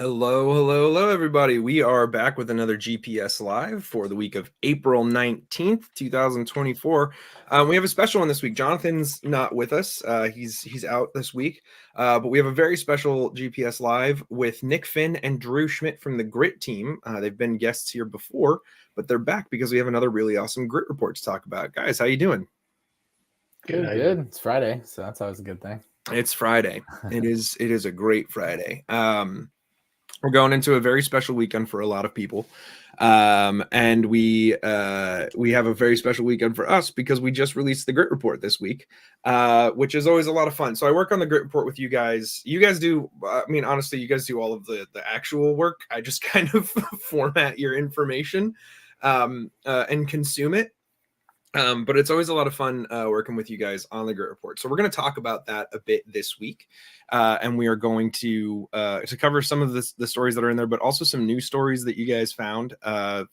Hello, everybody. We are back with another GPS Live for the week of April 19th, 2024. We have a special one this week. Jonathan's not with us. He's out this week, but we have a very special GPS Live with Nic Finn and Schmitt from the GRIT team. They've been guests here before, but they're back because we have another really awesome GRIT report to talk about. Guys, how you doing? Good. It's Friday, so that's always a good thing. It's Friday. It is a great Friday. We're going into a very special weekend for a lot of people. And we have a very special weekend for us because we just released the GRIT report this week, which is always a lot of fun. So I work on the GRIT report with you guys. You guys do, honestly, you guys do all of the actual work. I just kind of format your information and consume it. But it's always a lot of fun working with you guys on the GRIT report. So we're going to talk about that a bit this week. And we are going to cover some of the stories that are in there, but also some new stories that you guys found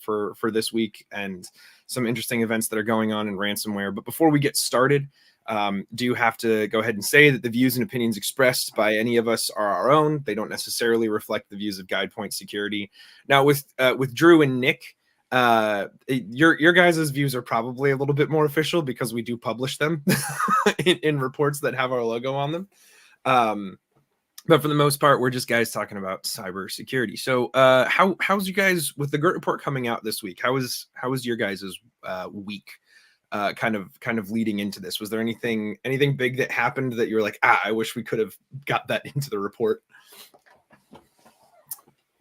for this week and some interesting events that are going on in ransomware. But before we get started, do have to go ahead and say that the views and opinions expressed by any of us are our own. They don't necessarily reflect the views of GuidePoint Security. Now with Drew and Nick, your guys' views are probably a little bit more official because we do publish them in reports that have our logo on them. But for the most part, we're just guys talking about cybersecurity. So how's you guys with the GRIT report coming out this week? How was your guys' week kind of leading into this? Was there anything big that happened that you were like, I wish we could have got that into the report?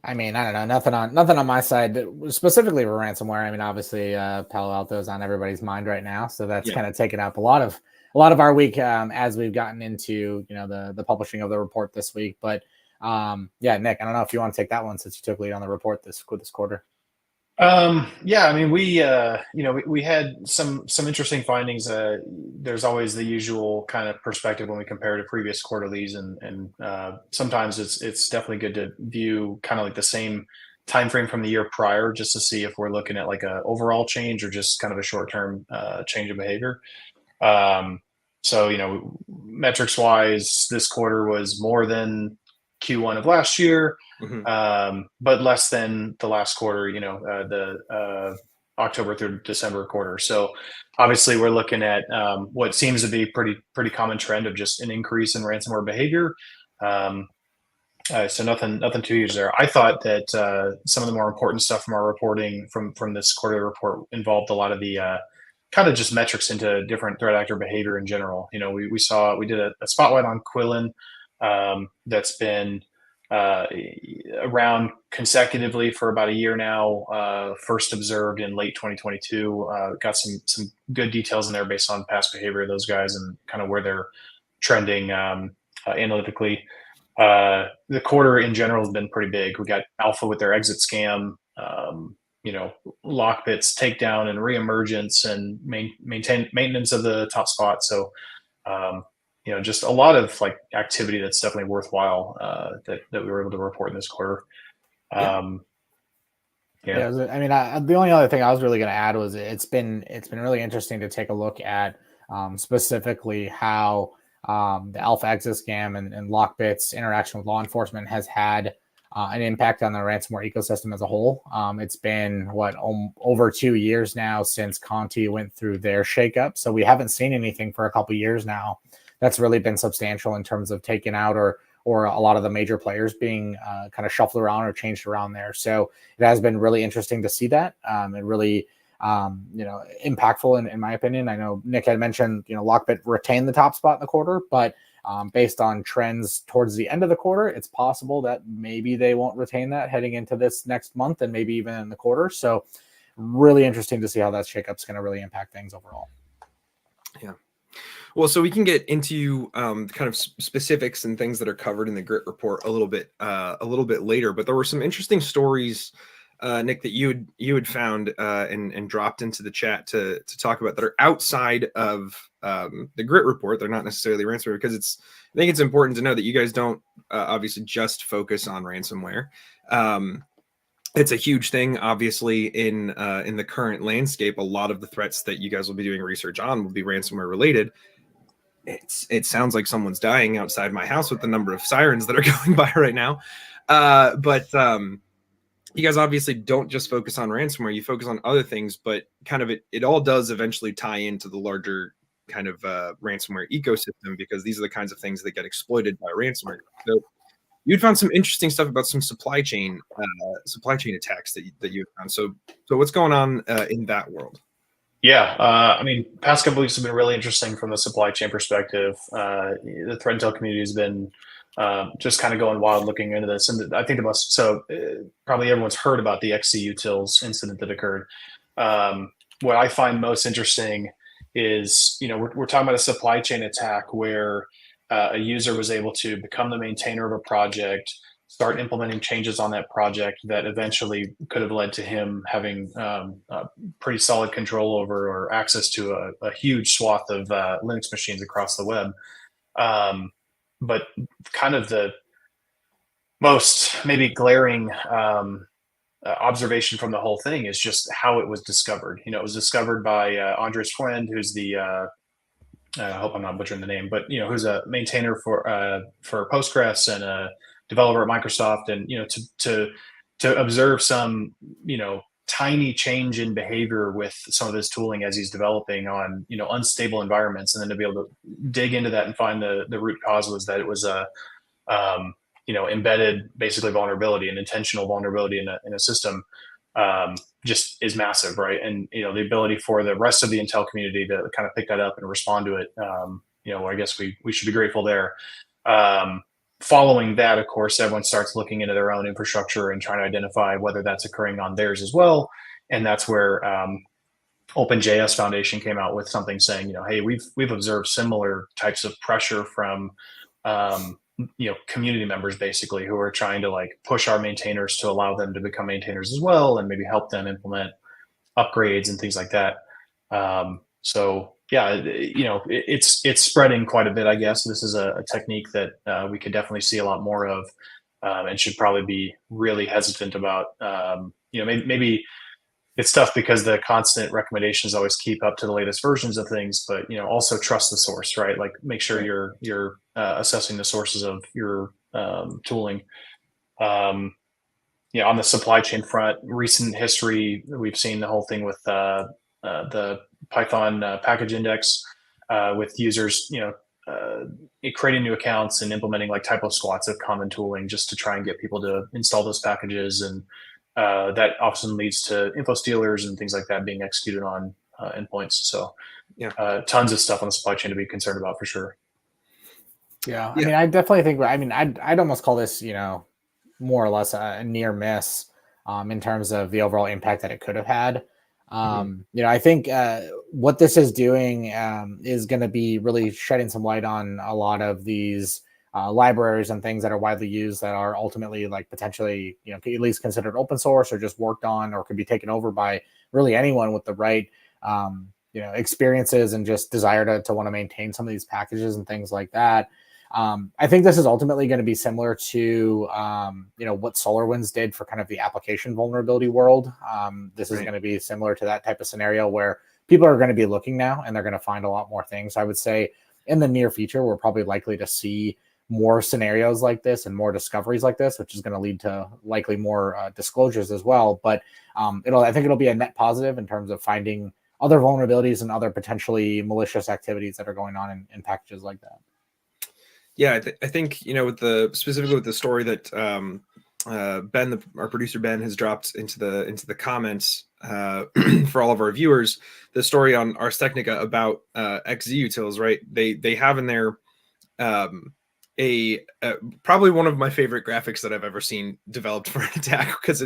I mean, I don't know, nothing on my side specifically for ransomware. I mean, obviously, Palo Alto is on everybody's mind right now, so that's kind of taken up a lot of our week as we've gotten into the publishing of the report this week. But Nick, I don't know if you want to take that one since you took lead on the report this quarter. I mean, we had some interesting findings. There's always the usual kind of perspective when we compare to previous quarterlies, and sometimes it's definitely good to view kind of like the same time frame from the year prior, just to see if we're looking at like a overall change or just kind of a short-term change of behavior. So metrics wise, this quarter was more than Q1 of last year, but less than the last quarter, the October through December quarter. So obviously we're looking at what seems to be pretty common trend of just an increase in ransomware behavior. So nothing too huge there. I thought that some of the more important stuff from our reporting from this quarterly report involved a lot of the kind of just metrics into different threat actor behavior in general. We did a spotlight on Quillen. That's been around consecutively for about a year now, first observed in late 2022. Got some good details in there based on past behavior of those guys and kind of where they're trending analytically. The quarter in general has been pretty big. We got Alpha with their exit scam, Lockbit's takedown and reemergence and maintenance of the top spot. So just a lot of like activity that's definitely worthwhile that we were able to report in this quarter. The only other thing I was really going to add was it's been really interesting to take a look at specifically how the Alpha exit scam and Lockbit's interaction with law enforcement has had an impact on the ransomware ecosystem as a whole. It's been over 2 years now since Conti went through their shakeup, so we haven't seen anything for a couple of years now that's really been substantial in terms of taking out or a lot of the major players being kind of shuffled around or changed around there. So it has been really interesting to see that and really, impactful in my opinion. I know Nick had mentioned, Lockbit retained the top spot in the quarter, but based on trends towards the end of the quarter, it's possible that maybe they won't retain that heading into this next month and maybe even in the quarter. So really interesting to see how that shakeup's going to really impact things overall. Yeah. Well, so we can get into kind of specifics and things that are covered in the GRIT report a little bit later. But there were some interesting stories, Nick, that you had found and dropped into the chat to talk about that are outside of the GRIT report. They're not necessarily ransomware because I think it's important to know that you guys don't obviously just focus on ransomware. It's a huge thing, obviously, in the current landscape. A lot of the threats that you guys will be doing research on will be ransomware related. It sounds like someone's dying outside my house with the number of sirens that are going by right now. But you guys obviously don't just focus on ransomware, you focus on other things, but kind of it all does eventually tie into the larger kind of ransomware ecosystem, because these are the kinds of things that get exploited by ransomware. So you'd found some interesting stuff about some supply chain attacks that you found. So what's going on in that world? Yeah, I mean, past couple weeks have been really interesting from the supply chain perspective. The threat intel community has been just kind of going wild looking into this, and I think the most probably everyone's heard about the XC utils incident that occurred. What I find most interesting is, we're talking about a supply chain attack where a user was able to become the maintainer of a project, start implementing changes on that project that eventually could have led to him having pretty solid control over or access to a huge swath of Linux machines across the web. But kind of the most maybe glaring observation from the whole thing is just how it was discovered. It was discovered by Andres Friend, who's the I hope I'm not butchering the name, but who's a maintainer for Postgres and a developer at Microsoft, and to observe some tiny change in behavior with some of his tooling as he's developing on unstable environments, and then to be able to dig into that and find the root cause was that it was a embedded basically vulnerability, an intentional vulnerability in a system, just is massive, right? And the ability for the rest of the intel community to kind of pick that up and respond to it, I guess we should be grateful there. Following that, of course, everyone starts looking into their own infrastructure and trying to identify whether that's occurring on theirs as well. And that's where OpenJS Foundation came out with something saying, hey, we've observed similar types of pressure from community members, basically, who are trying to push our maintainers to allow them to become maintainers as well, and maybe help them implement upgrades and things like that. So yeah, it's spreading quite a bit, I guess. This is a technique that we could definitely see a lot more of, and should probably be really hesitant about. Maybe it's tough because the constant recommendations always keep up to the latest versions of things, but also trust the source, right? Like, make sure you're assessing the sources of your tooling. On the supply chain front, recent history, we've seen the whole thing with the Python package index, with users, creating new accounts and implementing typo squats of common tooling just to try and get people to install those packages, and that often leads to info stealers and things like that being executed on endpoints. So, tons of stuff on the supply chain to be concerned about for sure. Yeah, I mean, I definitely think. I mean, I'd almost call this, more or less a near miss in terms of the overall impact that it could have had. I think what this is doing is going to be really shedding some light on a lot of these libraries and things that are widely used that are ultimately potentially, at least considered open source or just worked on or could be taken over by really anyone with the right, experiences and just desire to want to maintain some of these packages and things like that. I think this is ultimately going to be similar to, what SolarWinds did for kind of the application vulnerability world. This is going to be similar to that type of scenario where people are going to be looking now and they're going to find a lot more things. I would say in the near future, we're probably likely to see more scenarios like this and more discoveries like this, which is going to lead to likely more disclosures as well. But I think it'll be a net positive in terms of finding other vulnerabilities and other potentially malicious activities that are going on in packages like that. Yeah, I think specifically with the story that Ben, our producer Ben, has dropped into the comments for all of our viewers, the story on Ars Technica about XZ utils, right? They have in there probably one of my favorite graphics that I've ever seen developed for an attack, because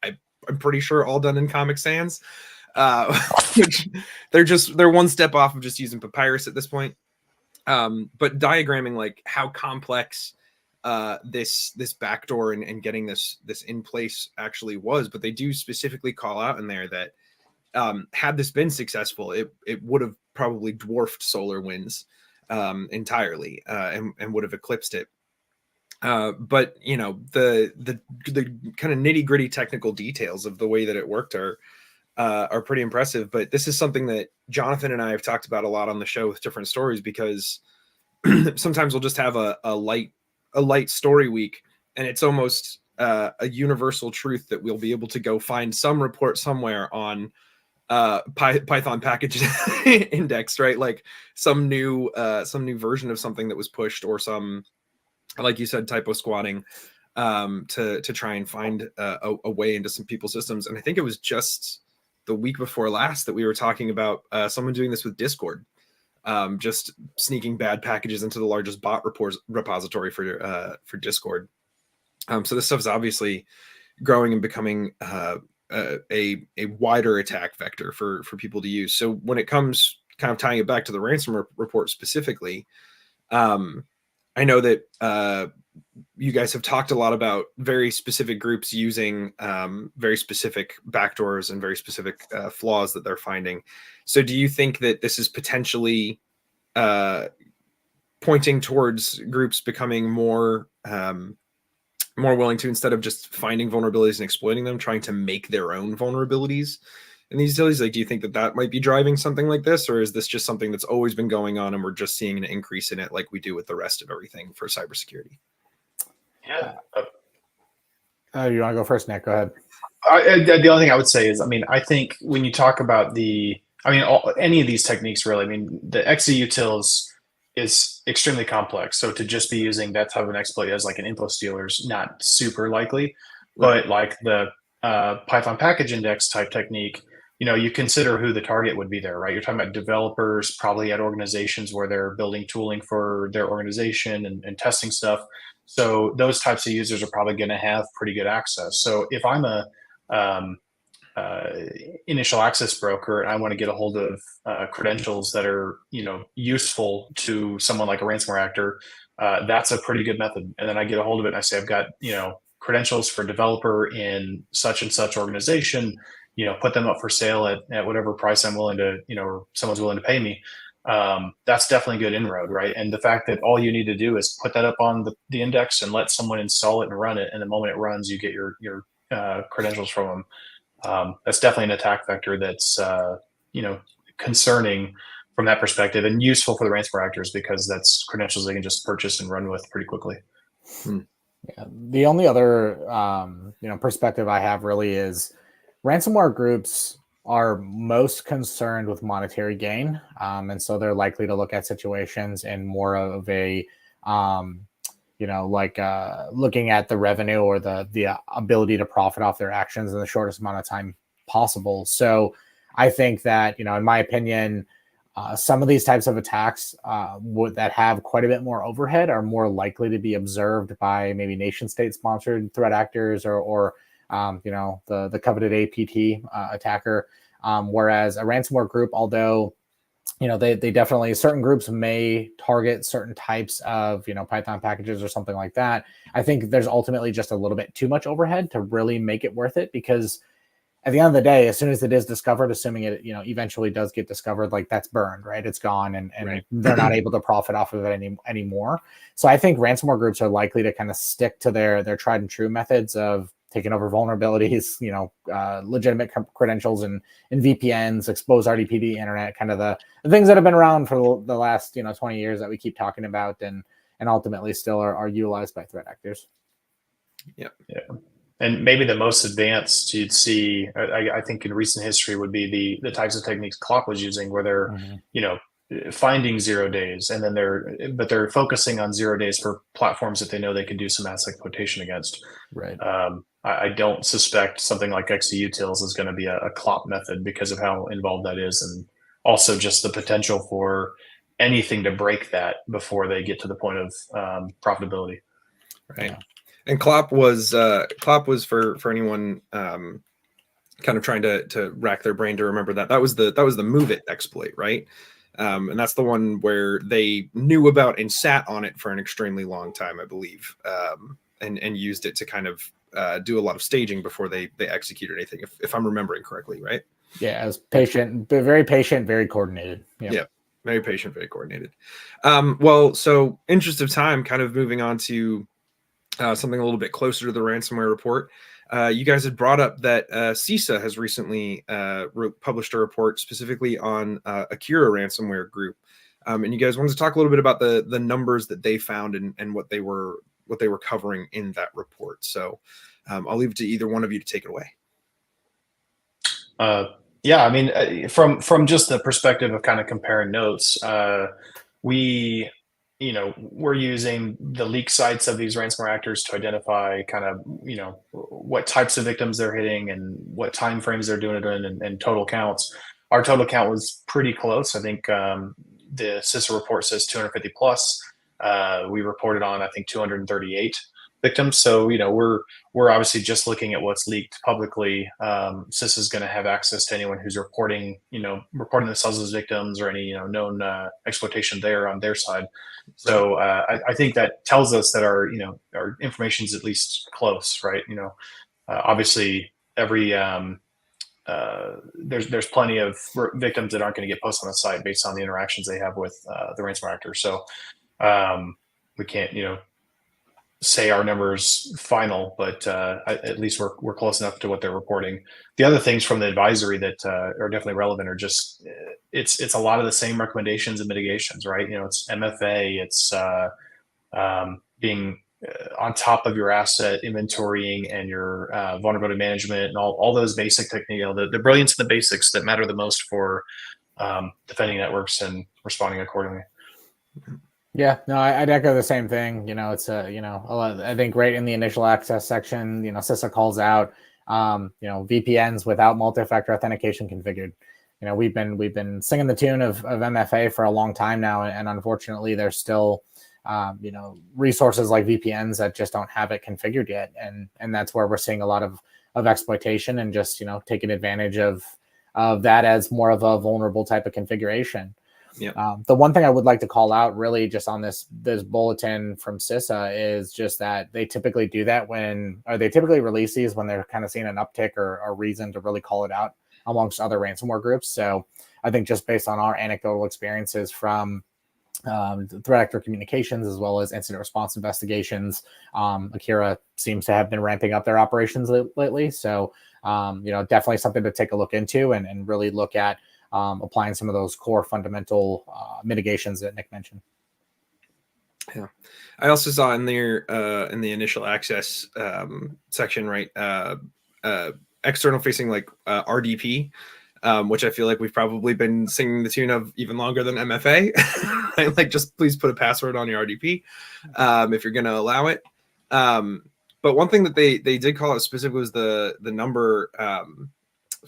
I'm pretty sure all done in Comic Sans. Which they're one step off of just using Papyrus at this point. But diagramming how complex this backdoor and getting this in place actually was. But they do specifically call out in there that had this been successful, it would have probably dwarfed SolarWinds entirely, and would have eclipsed it. But the kind of nitty gritty technical details of the way that it worked are pretty impressive. But this is something that Jonathan and I have talked about a lot on the show with different stories, because sometimes we'll just have a light story week, and it's almost a universal truth that we'll be able to go find some report somewhere on Python package index, right? Like some new version of something that was pushed, or some, like you said, typo squatting, to try and find a way into some people's systems. And I think it was just the week before last that we were talking about someone doing this with Discord, just sneaking bad packages into the largest bot repository for Discord. So this stuff is obviously growing and becoming a wider attack vector for people to use. So when it comes, kind of tying it back to the ransomware report specifically, I know that you guys have talked a lot about very specific groups using very specific backdoors and very specific flaws that they're finding. So do you think that this is potentially pointing towards groups becoming more willing to, instead of just finding vulnerabilities and exploiting them, trying to make their own vulnerabilities in these utilities? Like, do you think that might be driving something like this, or is this just something that's always been going on and we're just seeing an increase in it like we do with the rest of everything for cybersecurity? Yeah. You want to go first, Nick? Go ahead. The only thing I would say is, I think when you talk about any of these techniques, really, the executils is extremely complex. So to just be using that type of an exploit as like an info stealer is not super likely. Right. But like the Python package index type technique, you consider who the target would be there, right? You're talking about developers, probably at organizations where they're building tooling for their organization and testing stuff. So those types of users are probably going to have pretty good access. So if I'm a initial access broker and I want to get a hold of credentials that are useful to someone like a ransomware actor, that's a pretty good method. And then I get a hold of it and I say, I've got credentials for developer in such and such organization, put them up for sale at whatever price I'm willing to, or someone's willing to pay me. That's definitely good inroad, right? And the fact that all you need to do is put that up on the index and let someone install it and run it, and the moment it runs, you get your credentials from them. That's definitely an attack vector that's concerning from that perspective, and useful for the ransomware actors because that's credentials they can just purchase and run with pretty quickly. Yeah. The only other perspective I have really is ransomware groups are most concerned with monetary gain, and so they're likely to look at situations in more of a looking at the revenue or the ability to profit off their actions in the shortest amount of time possible. So I think that, in my opinion, some of these types of attacks that have quite a bit more overhead are more likely to be observed by maybe nation state sponsored threat actors or the coveted APT attacker. Whereas a ransomware group, although they definitely, certain groups may target certain types of, Python packages or something like that. I think there's ultimately just a little bit too much overhead to really make it worth it, because at the end of the day, as soon as it is discovered, assuming it, eventually does get discovered, like that's burned, right? It's gone, and right. They're not able to profit off of it anymore. So I think ransomware groups are likely to kind of stick to their tried and true methods of taking over vulnerabilities, legitimate credentials and VPNs, expose RDP internet, kind of the things that have been around for the last 20 years that we keep talking about, and ultimately still are utilized by threat actors. Yeah. And maybe the most advanced you'd see, I think, in recent history would be the types of techniques Clock was using, where they're finding 0 days, and then they're focusing on 0 days for platforms that they know they can do some asset quotation against. Right. I don't suspect something like executils is going to be a CLOP method because of how involved that is, and also just the potential for anything to break that before they get to the point of profitability. Right. Yeah. And CLOP was for anyone kind of trying to rack their brain to remember that was the Move It exploit, right? And that's the one where they knew about and sat on it for an extremely long time, I believe, and used it to kind of do a lot of staging before they executed anything, if I'm remembering correctly, right? Yeah, as patient, very coordinated. Yeah, very patient, very coordinated. Well, so interest of time, kind of moving on to something a little bit closer to the ransomware report. You guys had brought up that CISA has recently published a report specifically on Akira ransomware group. And you guys wanted to talk a little bit about the numbers that they found and what they were they were covering in that report. So I'll leave it to either one of you to take it away. Yeah, I mean, from just the perspective of kind of comparing notes, we, we're using the leak sites of these ransomware actors to identify kind of, what types of victims they're hitting and what time frames they're doing it in, and total counts. Our total count was pretty close. I think the CISA report says 250 plus. We reported on, I think, 238 victims. So, we're obviously just looking at what's leaked publicly. CISA is going to have access to anyone who's reporting themselves as victims, or any, known exploitation there on their side. So I think that tells us that our information is at least close, right? Obviously every there's plenty of victims that aren't going to get posted on the site based on the interactions they have with the ransomware actor. So we can't, say our numbers final, but at least we're close enough to what they're reporting. The other things from the advisory that are definitely relevant are just it's a lot of the same recommendations and mitigations, right? It's MFA, it's being on top of your asset inventorying and your vulnerability management, and all those basic techniques, the brilliance and the basics that matter the most for defending networks and responding accordingly. Yeah, no, I'd echo the same thing. It's a lot, I think right in the initial access section, CISA calls out, VPNs without multi-factor authentication configured. We've been singing the tune of MFA for a long time now, and unfortunately, there's still, resources like VPNs that just don't have it configured yet, and that's where we're seeing a lot of exploitation and just taking advantage of that as more of a vulnerable type of configuration. Yeah. The one thing I would like to call out really just on this bulletin from CISA is just that they typically do that they typically release these when they're kind of seeing an uptick or a reason to really call it out amongst other ransomware groups. So I think just based on our anecdotal experiences from threat actor communications as well as incident response investigations, Akira seems to have been ramping up their operations lately. So, definitely something to take a look into and really look at applying some of those core fundamental mitigations that Nick mentioned. Yeah, I also saw in there in the initial access section, right, external facing like RDP, which I feel like we've probably been singing the tune of even longer than MFA. Like, just please put a password on your RDP if you're going to allow it. But one thing that they did call out specifically was the number.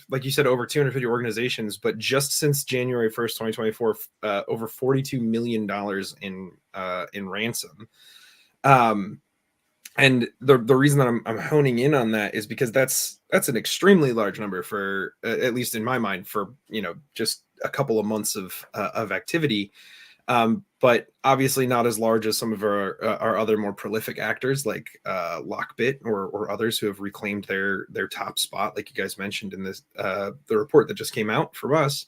Like you said, over 250 organizations, but just since January 1st, 2024, over $42 million in ransom. And the reason that I'm honing in on that is because that's an extremely large number for, at least in my mind, for, just a couple of months of activity. But obviously not as large as some of our other more prolific actors like Lockbit or others who have reclaimed their top spot, like you guys mentioned in this the report that just came out from us.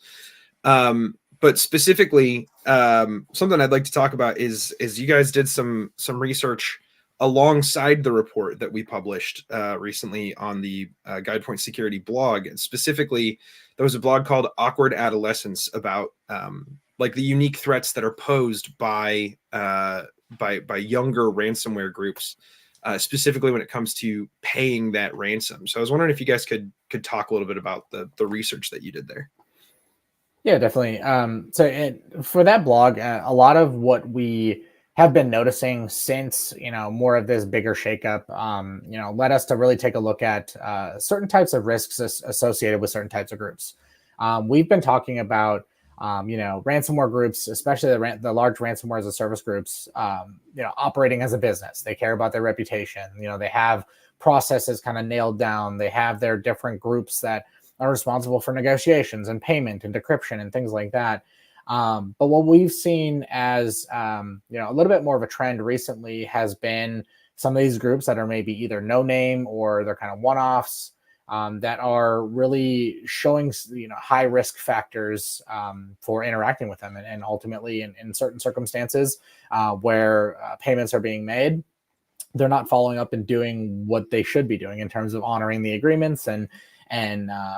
But specifically, something I'd like to talk about is you guys did some research alongside the report that we published recently on the GuidePoint security blog. And specifically, there was a blog called Awkward Adolescence about like the unique threats that are posed by younger ransomware groups, specifically when it comes to paying that ransom. So I was wondering if you guys could talk a little bit about the research that you did there. Yeah, definitely. For that blog, a lot of what we have been noticing since, more of this bigger shakeup, led us to really take a look at certain types of risks associated with certain types of groups. We've been talking about, ransomware groups, especially the large ransomware as a service groups, operating as a business. They care about their reputation. They have processes kind of nailed down. They have their different groups that are responsible for negotiations and payment and decryption and things like that. But what we've seen as, a little bit more of a trend recently has been some of these groups that are maybe either no name or they're kind of one-offs, that are really showing, high risk factors for interacting with them. And ultimately in certain circumstances where payments are being made, they're not following up and doing what they should be doing in terms of honoring the agreements and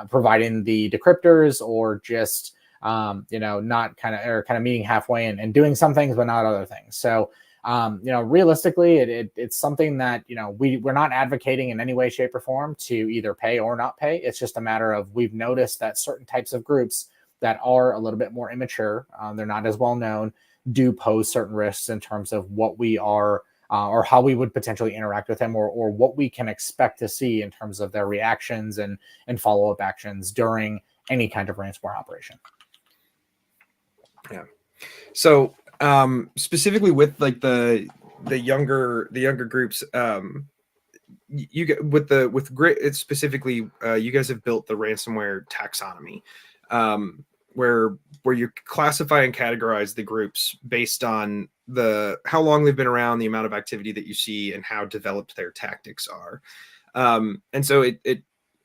providing the decryptors, or just, not kind of meeting halfway and doing some things, but not other things. So Realistically, it's something that, we're not advocating in any way, shape, or form to either pay or not pay. It's just a matter of, we've noticed that certain types of groups that are a little bit more immature, they're not as well known, do pose certain risks in terms of what we are, or how we would potentially interact with them, or what we can expect to see in terms of their reactions and follow-up actions during any kind of ransomware operation. Yeah. So specifically with like the younger groups, you get with GRIT, it's specifically you guys have built the ransomware taxonomy, where you classify and categorize the groups based on how long they've been around, the amount of activity that you see, and how developed their tactics are. And so it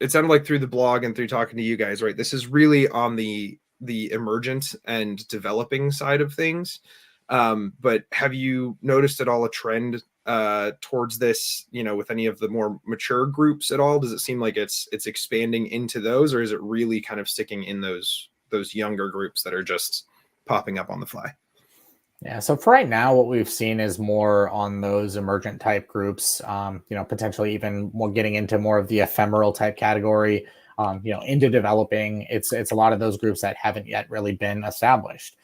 sounded like through the blog and through talking to you guys, right, this is really on the emergent and developing side of things. But have you noticed at all a trend towards this, with any of the more mature groups at all? Does it seem like it's expanding into those, or is it really kind of sticking in those younger groups that are just popping up on the fly? Yeah, so for right now, what we've seen is more on those emergent type groups, potentially even more getting into more of the ephemeral type category, into developing. It's a lot of those groups that haven't yet really been established.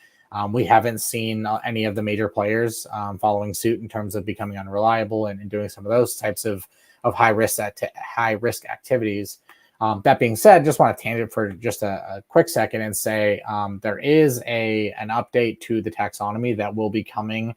We haven't seen any of the major players following suit in terms of becoming unreliable and doing some of those types of high risk activities. That being said, just want to tangent for just a quick second and say there is an update to the taxonomy that will be coming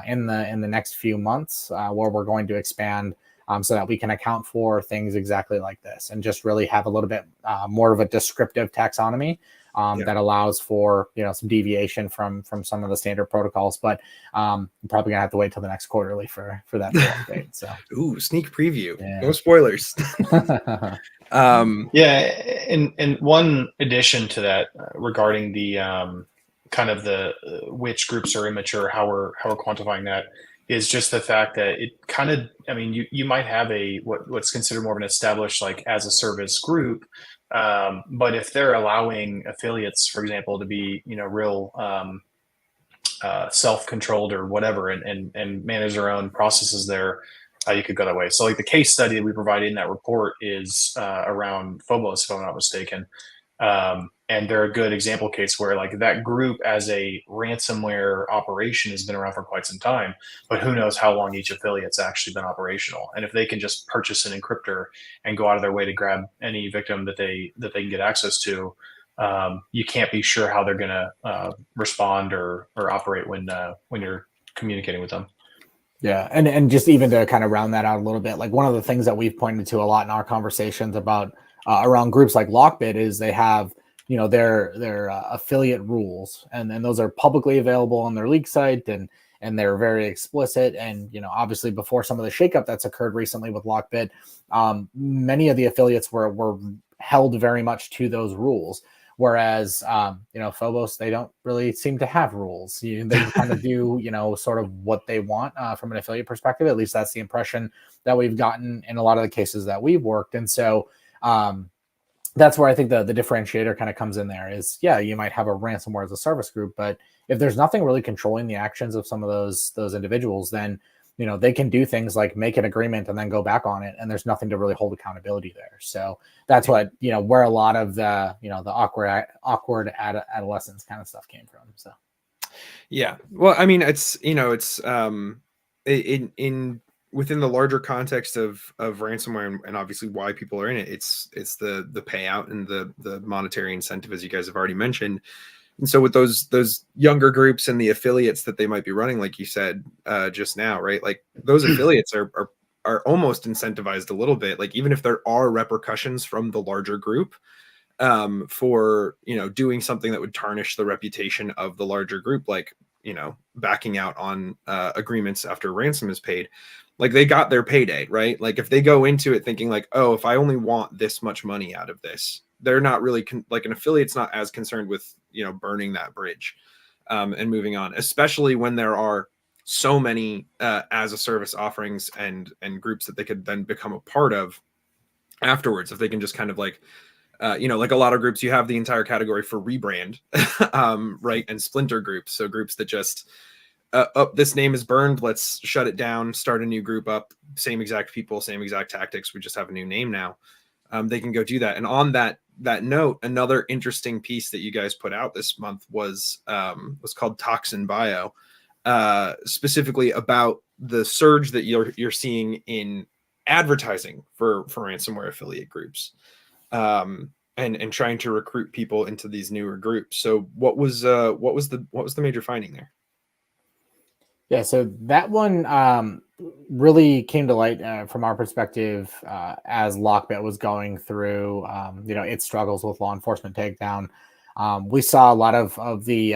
in the next few months, where we're going to expand so that we can account for things exactly like this, and just really have a little bit more of a descriptive taxonomy that allows for some deviation from some of the standard protocols. But I'm probably gonna have to wait till the next quarterly for that update. So ooh, sneak preview. Yeah. No spoilers. And one addition to that regarding the kind of the which groups are immature, how we're quantifying that, is just the fact that it kind of, you might have what's considered more of an established like as a service group, but if they're allowing affiliates, for example, to be real self-controlled or whatever, and manage their own processes there, you could go that way. So like the case study that we provided in that report is around Phobos, if I'm not mistaken. And they're a good example case where like that group as a ransomware operation has been around for quite some time, but who knows how long each affiliate's actually been operational. And if they can just purchase an encryptor and go out of their way to grab any victim that they can get access to, you can't be sure how they're going to respond or operate when you're communicating with them. Yeah, and just even to kind of round that out a little bit, like one of the things that we've pointed to a lot in our conversations about around groups like Lockbit is they have their affiliate rules, and then those are publicly available on their league site, and they're very explicit. And obviously before some of the shakeup that's occurred recently with Lockbit, many of the affiliates were held very much to those rules. Whereas, Phobos, they don't really seem to have rules. They kind of do, sort of what they want from an affiliate perspective. At least that's the impression that we've gotten in a lot of the cases that we've worked. And so that's where I think the differentiator kind of comes in there is, yeah, you might have a ransomware as a service group, but if there's nothing really controlling the actions of some of those individuals, then they can do things like make an agreement and then go back on it, and there's nothing to really hold accountability there. So that's what where a lot of the the awkward adolescence kind of stuff came from. So yeah, well, I mean, it's it's in within the larger context of ransomware and obviously why people are in it. It's the payout and the monetary incentive, as you guys have already mentioned. And so with those younger groups and the affiliates that they might be running, like you said just now, right? Like those affiliates are almost incentivized a little bit. Like even if there are repercussions from the larger group for doing something that would tarnish the reputation of the larger group, like backing out on agreements after ransom is paid, like they got their payday, right? Like if they go into it thinking like, oh, if I only want this much money out of this, they're not really like an affiliate's not as concerned with burning that bridge and moving on, especially when there are so many as a service offerings and groups that they could then become a part of afterwards. If they can just kind of like like a lot of groups, you have the entire category for rebrand, right, and splinter groups, so groups that just up, this name is burned, let's shut it down, start a new group up, same exact people, same exact tactics, we just have a new name now. They can go do that. And on that note, another interesting piece that you guys put out this month was called Toxin Bio, specifically about the surge that you're seeing in advertising for ransomware affiliate groups, and trying to recruit people into these newer groups. So what was the major finding there? Yeah, so that one really came to light from our perspective as Lockbit was going through, its struggles with law enforcement takedown. We saw a lot of the,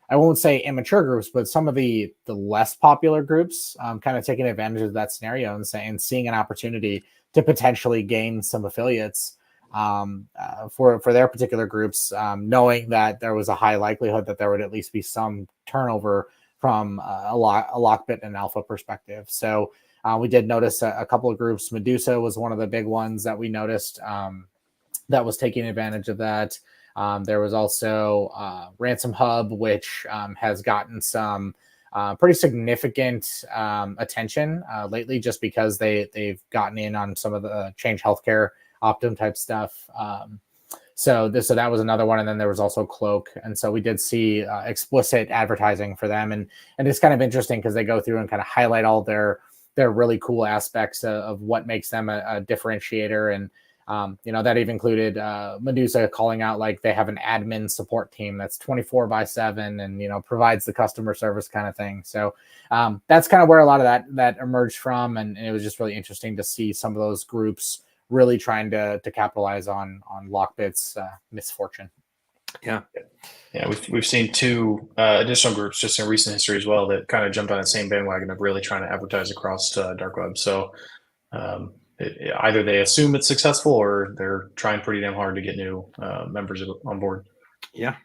I won't say immature groups, but some of the less popular groups kind of taking advantage of that scenario and seeing an opportunity to potentially gain some affiliates for their particular groups, knowing that there was a high likelihood that there would at least be some turnover from a Lockbit and Alpha perspective. So we did notice a couple of groups. Medusa was one of the big ones that we noticed that was taking advantage of that. There was also Ransom Hub, which has gotten some pretty significant attention lately, just because they've gotten in on some of the Change Healthcare Optum type stuff. So that was another one. And then there was also Cloak. And so we did see explicit advertising for them. And it's kind of interesting because they go through and kind of highlight all their really cool aspects of what makes them a differentiator. And, that even included Medusa calling out like they have an admin support team that's 24/7 and, provides the customer service kind of thing. So that's kind of where a lot of that emerged from. And it was just really interesting to see some of those groups really trying to capitalize on Lockbit's misfortune. Yeah, we've seen two additional groups just in recent history as well that kind of jumped on the same bandwagon of really trying to advertise across dark web. So either they assume it's successful or they're trying pretty damn hard to get new members on board. Yeah.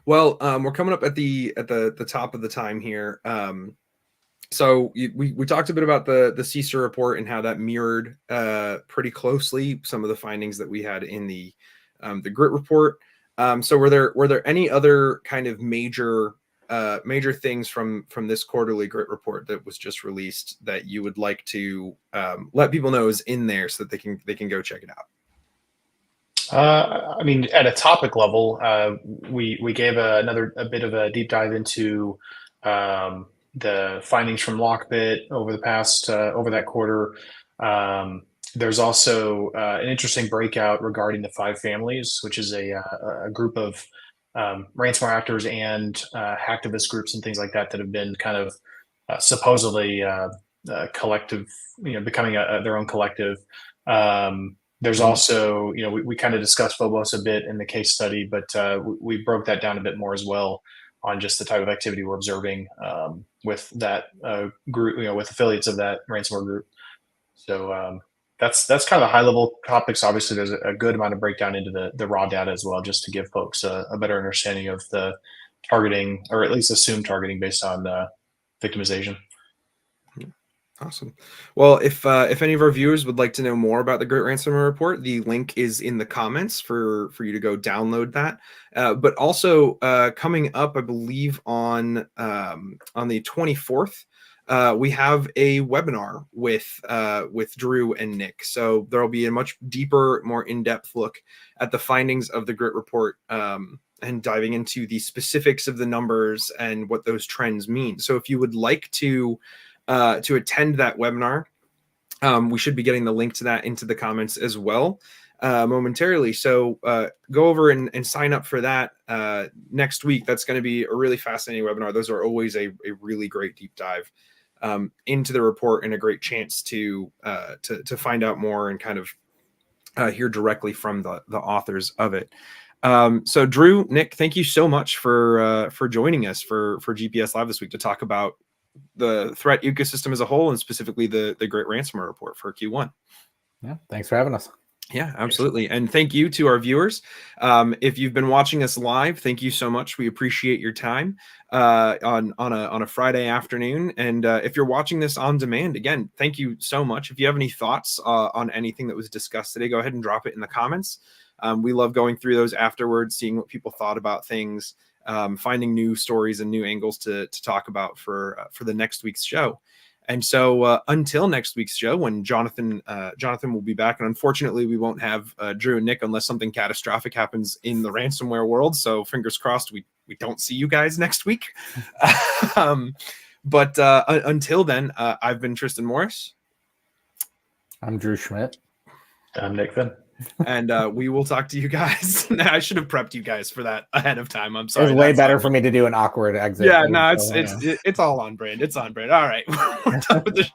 Well, we're coming up at the top of the time here. So we talked a bit about the CISA report and how that mirrored pretty closely some of the findings that we had in the GRIT report. So were there any other kind of major things from this quarterly GRIT report that was just released that you would like to let people know is in there so that they can go check it out? I mean, at a topic level, we gave a bit of a deep dive into the findings from Lockbit over that quarter. There's also an interesting breakout regarding the 5 families, which is a group of ransomware actors and hacktivist groups and things like that have been kind of supposedly collective, becoming their own collective. There's also, we kind of discussed Phobos a bit in the case study, but we broke that down a bit more as well on just the type of activity we're observing with that group, with affiliates of that ransomware group. So that's kind of the high level topics. Obviously, there's a good amount of breakdown into the raw data as well, just to give folks a better understanding of the targeting, or at least assumed targeting based on victimization. Awesome. Well, if any of our viewers would like to know more about the GRIT Ransomware Report, the link is in the comments for you to go download that. But also coming up, I believe on the 24th, we have a webinar with Drew and Nick. So there'll be a much deeper, more in-depth look at the findings of the GRIT report and diving into the specifics of the numbers and what those trends mean. So if you would like to attend that webinar, we should be getting the link to that into the comments as well momentarily. So go over and sign up for that next week. That's going to be a really fascinating webinar. Those are always a really great deep dive into the report and a great chance to find out more and kind of hear directly from the authors of it. So Drew, Nick, thank you so much for joining us for GPS Live this week to talk about the threat ecosystem as a whole and specifically the GRIT Ransomware Report for Q1. Yeah, thanks for having us. Yeah, absolutely. And thank you to our viewers. If you've been watching us live, thank you so much. We appreciate your time on a Friday afternoon. And if you're watching this on demand, again, thank you so much. If you have any thoughts on anything that was discussed today, go ahead and drop it in the comments. We love going through those afterwards, seeing what people thought about things. finding new stories and new angles to talk about for the next week's show. And so until next week's show, when Jonathan will be back, and unfortunately we won't have Drew and Nick unless something catastrophic happens in the ransomware world. So fingers crossed we don't see you guys next week. But until then, I've been Tristan Morris. I'm Drew Schmitt. I'm Nic Finn. And we will talk to you guys. I should have prepped you guys for that ahead of time. I'm sorry. It's way better for me to do an awkward exit. Yeah, no, it's all on brand. It's on brand. All right. We're done with the